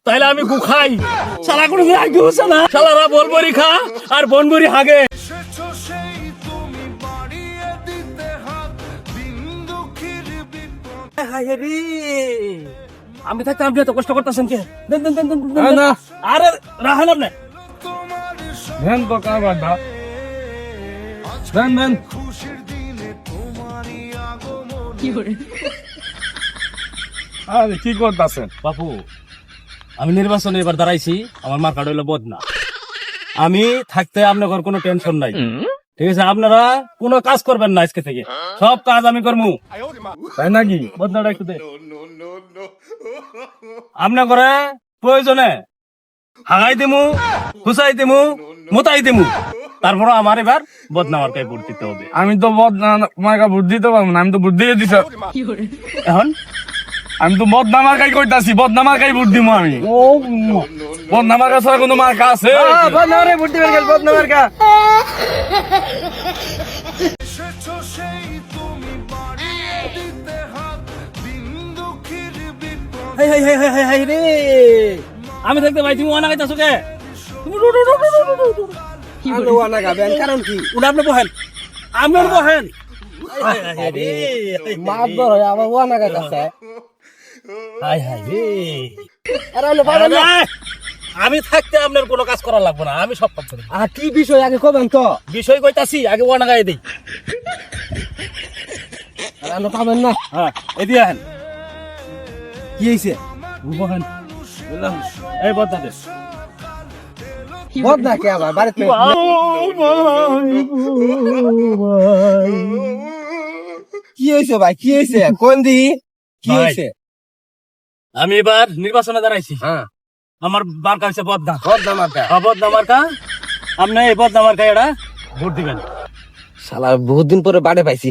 তাইলে আমি গু খাই। শালা কোনো আগে হচ্ছে না, শালারা বলবরি খা আর বনবরি হাগে। আমি থাকতে আপনি এত কষ্ট করতেছেন কে? দেন দেন দেন দেন দেন। আরে রাহেন আপনি ধ্যান তো কারবার না ধ্যান ধ্যান আরে কি করতেছেন বাপু? আমি নির্বাচনে এবার দাঁড়াইছি, আমার মার্কাট হইলো বদনা। আমি থাকতে আপনার কোনো টেনশন নাই, ঠিক আছে? আপনারা কোনো কাজ করবেন না, আজকে থেকে সব কাজ আমি করবো। তাই নাকি? বদনাটা একটু দে। আপনার করে প্রয়োজনে হাগাই দিমু, খুসাই দিমু, মোতাই দিমু, তারপর আমার এবার বদনা মার্কায় ভোট দিতে হবে। আমি তো বদনামার্কা ভোট দিতে পারবো না, আমি তো ভোট দিয়ে দিতে। এখন আমি তো বদনামার্কাই কইতাছি, বদনামার্কাই ভোট দিব আমি। বদনামার্কা ছাড়া কোনো মার্কা আছে? বদনামারে ভোট দিবেন গেল, বদনামার্কা। হাই হাই হাই হাই হাই হাই রে, আমি থাকতে ভাই তুমি ওনা গাইতাছো কে? তুমি আলো ওয়ানা গাবেন, কারণ কি? ওটা আপনি বহেন, আপনার বহেন। মাত বড় হয়, আবার ওয়ানা গাইতাছে। হাই হাই রে, আরে আলো পাবেন না। আমি থাকতে আপনার কোনো কাজ করা লাগবে না, আমি সব কাজ করি। আর কি বিষয় আগে কবেন তো? বিষয় কইতাছি, আগে ওনা গায়ে দিই। আরে আলো পাবেন না। হ্যাঁ এদিকে আহেন, কি হইছে? বহেন। এই বদনা দে। বদনা কে আবার বাড়িতে? কি হইছে ভাই, কি হইছে? কোন দি কি ভাই। হইছে? আমি এবার নির্বাচনে দাঁড়াইছি, হ্যাঁ, আমার মার্কা হচ্ছে বদনা। বদনামার্কা। বদনা মার্কা, আপনি এই বদনা মার্কা এটা ভোট দিবেন। শালা বহুত দিন পরে বাড়ি পাইছি,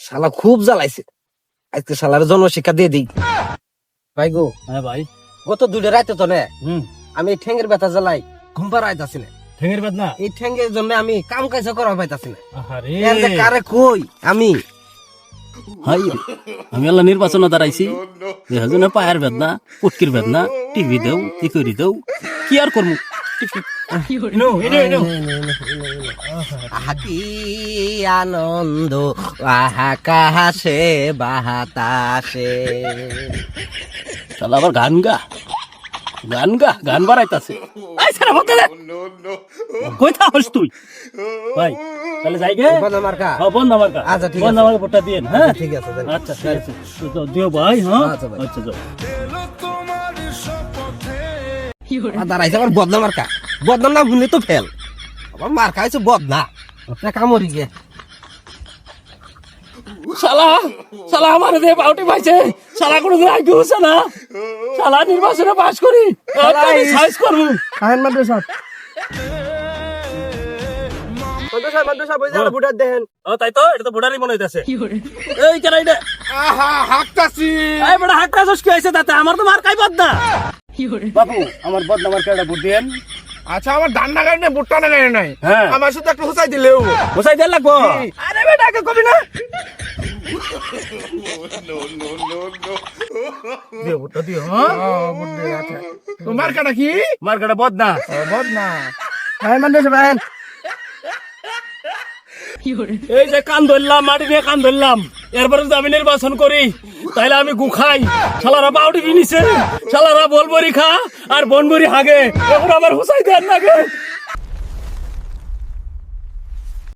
শালা খুব জ্বালাইছে। আজকে শালার জন্মশিক্ষা দিয়ে দিই। ভাই গো, হ্যাঁ ভাই। গত দুটো রাতে তো নে হুম, আমি এই ঠ্যাঙ্গের ব্যথা জ্বালাই ঘুম পাড়াইতাছি না। ঠেঙের বেদনা। এই ঠ্যাঙ্গের জন্য আমি কাম কাজ করা পাইতাছি না। আহারে, এর যে কারে কই আমি? হাই আমি আল্লাহ নির্বাচনে দাঁড়াইছি, এজন্য পায়ের বেদনা, পুটকির বেদনা, টিভি দেও, ই করি দেও, কি আর করবো। আহা কি আনন্দ, আকাশে বাতাসে। তাহলে আবার গান গা, গান গা, গান বাড়াইতাছে। কোথা হস তুই ভাই? তাহলে যাই গে বদনামার্কা। বন্ধ মার্কা। আচ্ছা, ঠিক আছে। বন্ধ মার্কা ভোটটা দিন। হ্যাঁ ঠিক আছে, দেন। আচ্ছা ঠিক আছে, তো দিও ভাই। হ্যাঁ আচ্ছা ভাই। আচ্ছা যাও। দাঁড়াইছে আবার বদনামার্কা। বদনাম না ভুলে তো ফেল, আবার মার খাইছে বদনা। কামড়ি গে শালা, শালা আমার দে বাউটি পাইছে, শালা কোনো আগে হচ্ছে না, শালা নির্বাচনে পাস করি সাইজ করবো। আহেন মাদ্রাসা মাদ্রাসা মাদ্রাসা বই যা বুড়া দেখেন। ও তাই তো, এটা তো ভোটারই মনে হইতাছে। এই কেন এটা? আহা হাঁকতাছি। এই বড় হাক্কা জোশ কি হইছে তাতে? আমার তো মার খাই বদনা। বাবু আমার বদনা মার্কা এটা ভোট দেন। আচ্ছা আমার ডান্ডা গাড়ি নেই, বুট্টা গাড়ি নাই। হ্যাঁ আমার সাথে একটু হুসাই দিলেও বসাই দেন লাগবো। আরে বেটা আগে কবি না। দিও ভোটটা দিও। হ্যাঁ তোমার কাটা কি? মার্কাটা বদনা। বদনা। আহেন মাদ্রাসা আহেন। এই যে কান ধরলাম, মাটি দিয়ে কান ধরলাম, এরপরে যদি আমি নির্বাচন করি তাহলে আমি গু খাই, শালারা বাউটি কিনিছে, শালারা বলবরি খা আর বনবরি হাগে, এখন আমার হুসাই দেন নাগে।